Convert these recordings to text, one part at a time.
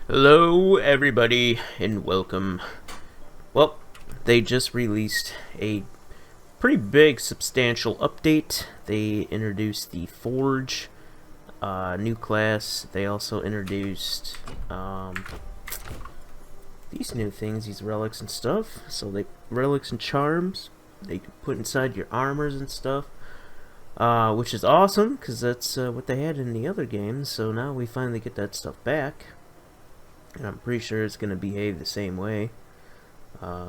Hello, everybody, and welcome. Well, they just released a pretty big, substantial update. They introduced the Forge, new class. They also introduced these new things, these relics and stuff. So they relics and charms. They can put inside your armors and stuff. Which is awesome, because that's what they had in the other games. So now we finally get that stuff back. And I'm pretty sure it's going to behave the same way.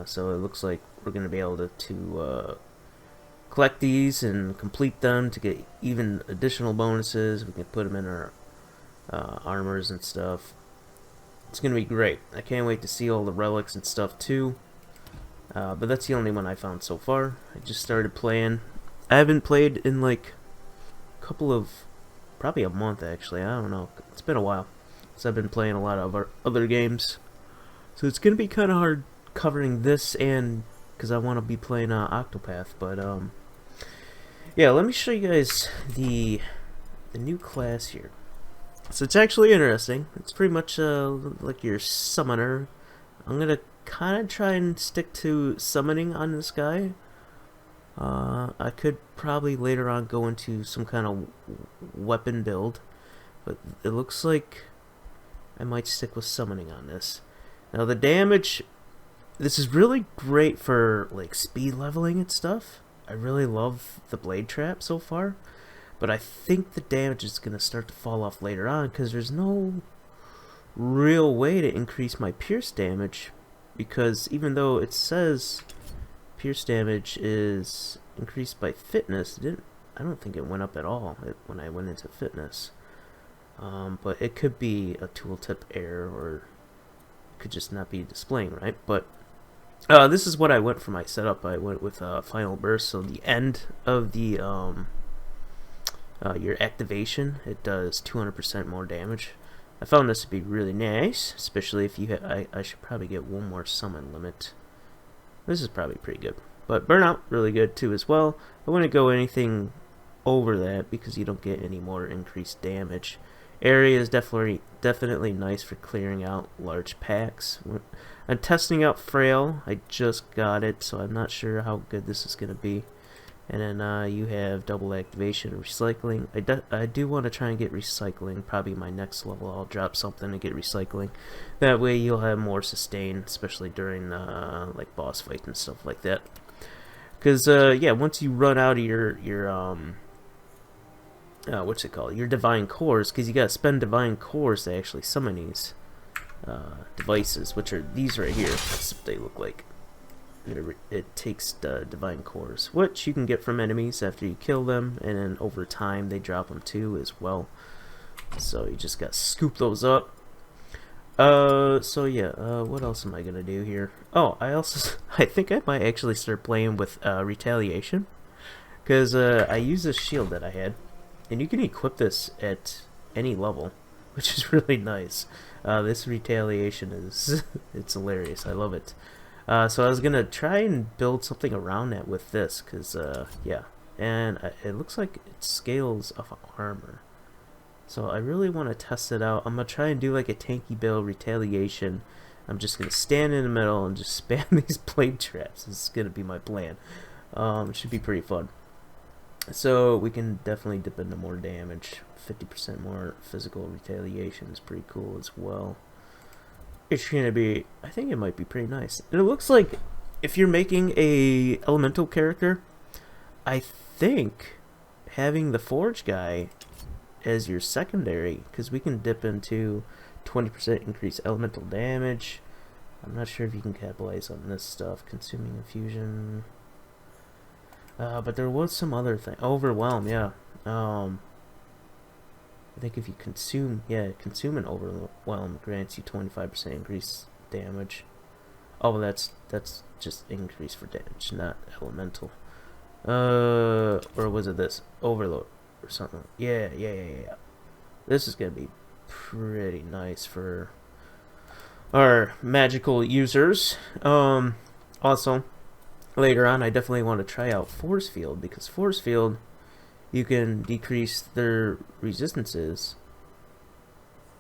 So it looks like we're going to be able to collect these and complete them to get even additional bonuses. We can put them in our armors and stuff. It's going to be great. I can't wait to see all the relics and stuff too. But that's the only one I found so far. I just started playing. I haven't played in like a couple of, probably a month actually. I don't know. It's been a while. So I've been playing a lot of other games. So it's going to be kind of hard covering this, and because I want to be playing Octopath. But yeah, let me show you guys the new class here. So it's actually interesting. It's pretty much like your summoner. I'm going to kind of try and stick to summoning on this guy. I could probably later on go into some kind of weapon build, but it looks like I might stick with summoning on this. Now the damage, this is really great for like speed leveling and stuff. I really love the blade trap so far, but I think the damage is going to start to fall off later on because there's no real way to increase my pierce damage, because even though it says pierce damage is increased by fitness, I don't think it went up at all when I went into fitness. But it could be a tooltip error, or it could just not be displaying right. But this is what I went for my setup. I went with Final Burst, so the end of the your activation, it does 200% more damage. I found this to be really nice, especially if you I should probably get one more summon limit. This is probably pretty good. But Burnout, really good too as well. I wouldn't go anything over that because you don't get any more increased damage. Area is definitely nice for clearing out large packs. I'm testing out Frail. I just got it, so I'm not sure how good this is going to be. And then you have double activation and recycling. I do want to try and get recycling. Probably my next level I'll drop something to get recycling. That way you'll have more sustain, especially during like boss fights and stuff like that. Because yeah, once you run out of your what's it called? Your divine cores, because you gotta spend divine cores to actually summon these devices, which are these right here. That's what they look like. It takes divine cores, which you can get from enemies after you kill them, and then over time they drop them too as well. So you just gotta scoop those up. So yeah, what else am I gonna do here? Oh, I think I might actually start playing with retaliation, because I use this shield that I had. And you can equip this at any level, which is really nice. This retaliation is it's hilarious. I love it. So I was gonna try and build something around that with this, cause yeah, and it looks like it scales off armor. So I really want to test it out. I'm gonna try and do like a tanky build retaliation. I'm just gonna stand in the middle and just spam these blade traps. This is gonna be my plan. It should be pretty fun. So we can definitely dip into more damage. 50% more physical retaliation is pretty cool as well. It's gonna be, I think it might be pretty nice. And it looks like if you're making a elemental character, I think having the Forge guy as your secondary, because we can dip into 20% increased elemental damage. I'm not sure if you can capitalize on this stuff. Consuming infusion. But there was some other thing. Overwhelm, yeah. I think if you consume and overwhelm grants you 25% increased damage. Oh, that's just increase for damage, not elemental. Or was it this? Overload or something. Yeah. This is gonna be pretty nice for our magical users. Also, later on, I definitely want to try out Force Field, because Force Field, you can decrease their resistances,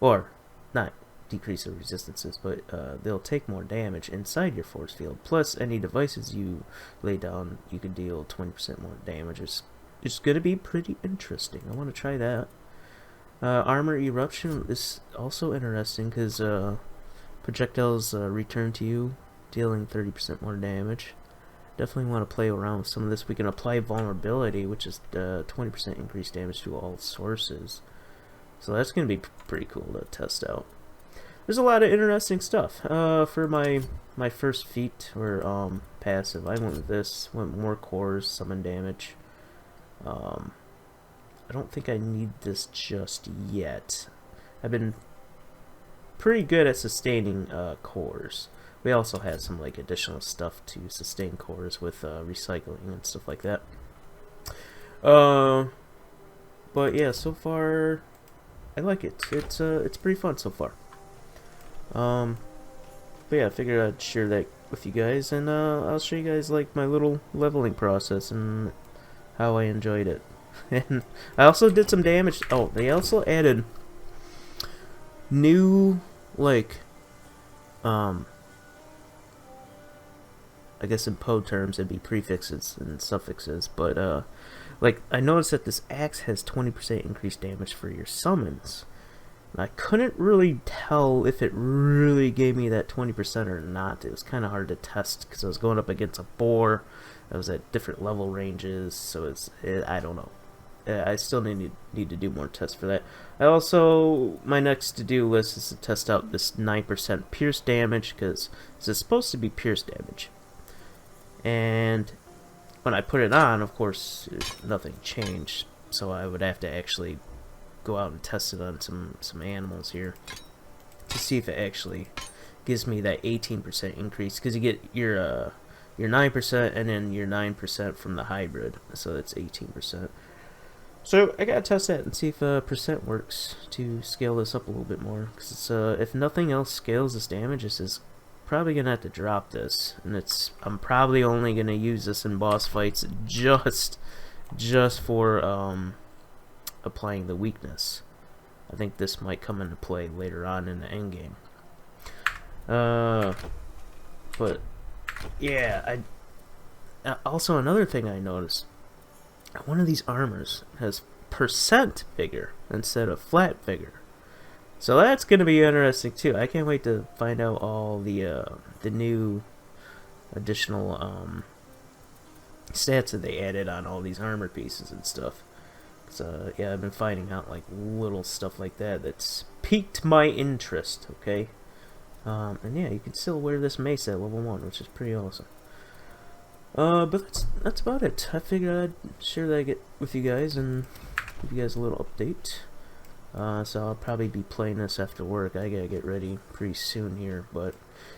or not decrease their resistances, but they'll take more damage inside your force field. Plus, any devices you lay down, you can deal 20% more damage. It's going to be pretty interesting. I want to try that. Armor Eruption is also interesting because projectiles return to you, dealing 30% more damage. Definitely want to play around with some of this. We can apply Vulnerability, which is 20% increased damage to all sources. So that's going to be pretty cool to test out. There's a lot of interesting stuff. For my first feat, or passive, I went with this. Went with more cores, summon damage. I don't think I need this just yet. I've been pretty good at sustaining cores. We also had some like additional stuff to sustain cores with recycling and stuff like that. But yeah, so far I like it. It's pretty fun so far. But yeah, I figured I'd share that with you guys, and I'll show you guys like my little leveling process and how I enjoyed it. And I also did some damage. Oh, they also added new like I guess in Poe terms it'd be prefixes and suffixes, but like I noticed that this axe has 20% increased damage for your summons. And I couldn't really tell if it really gave me that 20% or not. It was kind of hard to test because I was going up against a boar. I was at different level ranges, so I don't know. I still need to do more tests for that. I also, my next to-do list is to test out this 9% pierce damage, because it's supposed to be pierce damage. And when I put it on, of course, nothing changed, so I would have to actually go out and test it on some animals here to see if it actually gives me that 18% increase, because you get your 9% and then your 9% from the hybrid, so that's 18%. So I gotta test that and see if percent works to scale this up a little bit more, because if nothing else scales this damage, this is probably gonna have to drop this, and I'm probably only gonna use this in boss fights just for applying the weakness. I think this might come into play later on in the end game. But yeah, also another thing I noticed. One of these armors has percent vigor instead of flat vigor, so that's gonna be interesting too. I can't wait to find out all the new additional stats that they added on all these armor pieces and stuff. So yeah, I've been finding out like little stuff like that that's piqued my interest. Okay, and yeah, you can still wear this mace at level 1, which is pretty awesome. But that's about it. I figured I'd share that with you guys and give you guys a little update. So I'll probably be playing this after work. I gotta get ready pretty soon here. But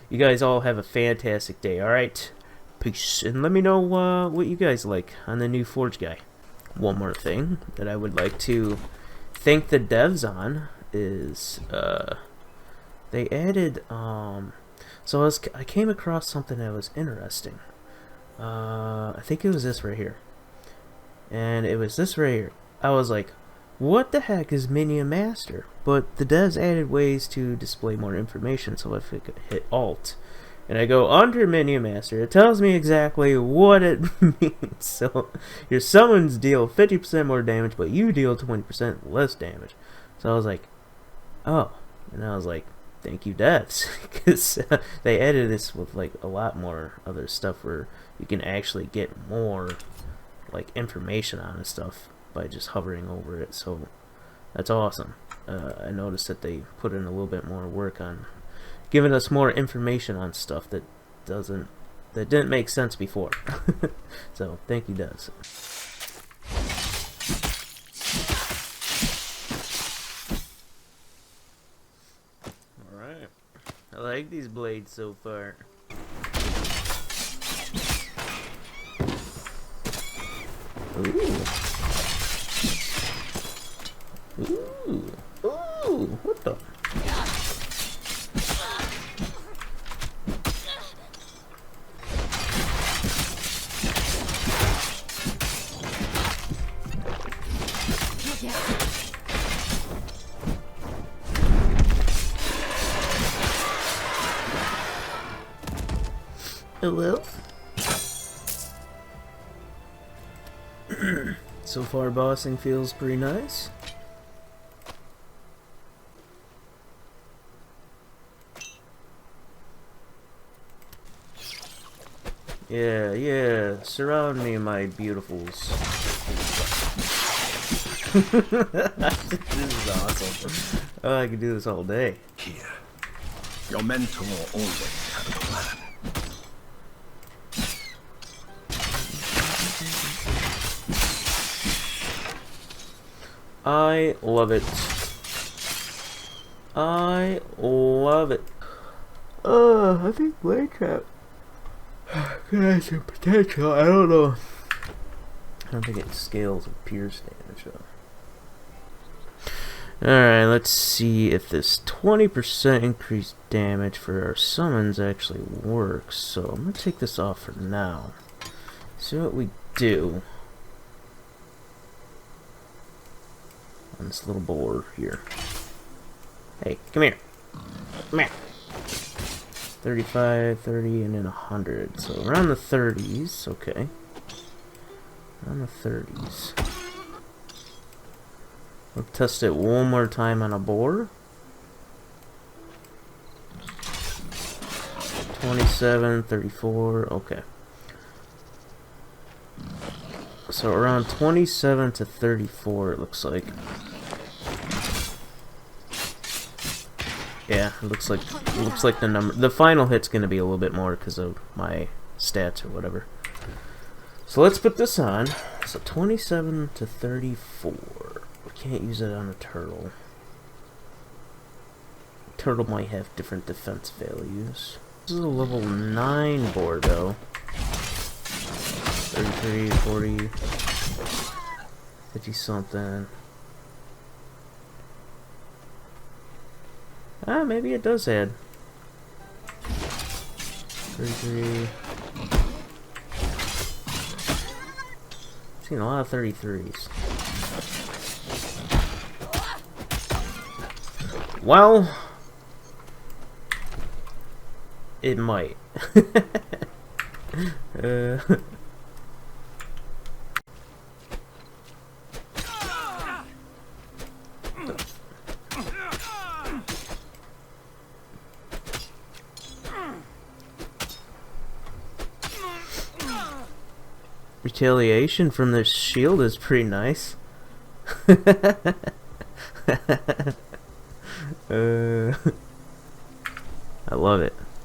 you guys all have a fantastic day, alright? Peace. And let me know what you guys like on the new Forge guy. One more thing that I would like to thank the devs on is they added so I came across something that was interesting. I think it was this right here, and it was this right here. I was like, what the heck is Minion Master? But the devs added ways to display more information, so if I could hit Alt and I go under Minion Master, it tells me exactly what it means. So your summons deal 50% more damage, but you deal 20% less damage. So I was like, oh, and I was like, thank you devs, because they added this with like a lot more other stuff where you can actually get more like information on this stuff by just hovering over it. So that's awesome. I noticed that they put in a little bit more work on giving us more information on stuff that didn't make sense before. So thank you devs. Alright, I like these blades so far. Ooh. Ooh. Ooh. What the? Oh well. So far, bossing feels pretty nice. Yeah, yeah, surround me, my beautifuls. This is awesome. Oh, I could do this all day. Here, your mentor always had a plan. I love it. I love it. I think Blade Trap could have some potential. I don't know. I don't think it scales with pierce damage though. Alright, let's see if this 20% increased damage for our summons actually works. So I'm gonna take this off for now. See what we do on this little boar here. Hey, come here. Come here. 35, 30, and then 100. So around the 30s, okay. Around the 30s. We'll test it one more time on a boar. 27, 34, okay. So around 27 to 34 it looks like. Yeah, it looks like the number. The final hit's gonna be a little bit more because of my stats or whatever. So let's put this on. So 27 to 34. We can't use it on a turtle. Turtle might have different defense values. This is a level 9 board though. 33, 40, 50 something. Ah, maybe it does add. 33. I've seen a lot of 33s. Well, it might. Retaliation from this shield is pretty nice. I love it.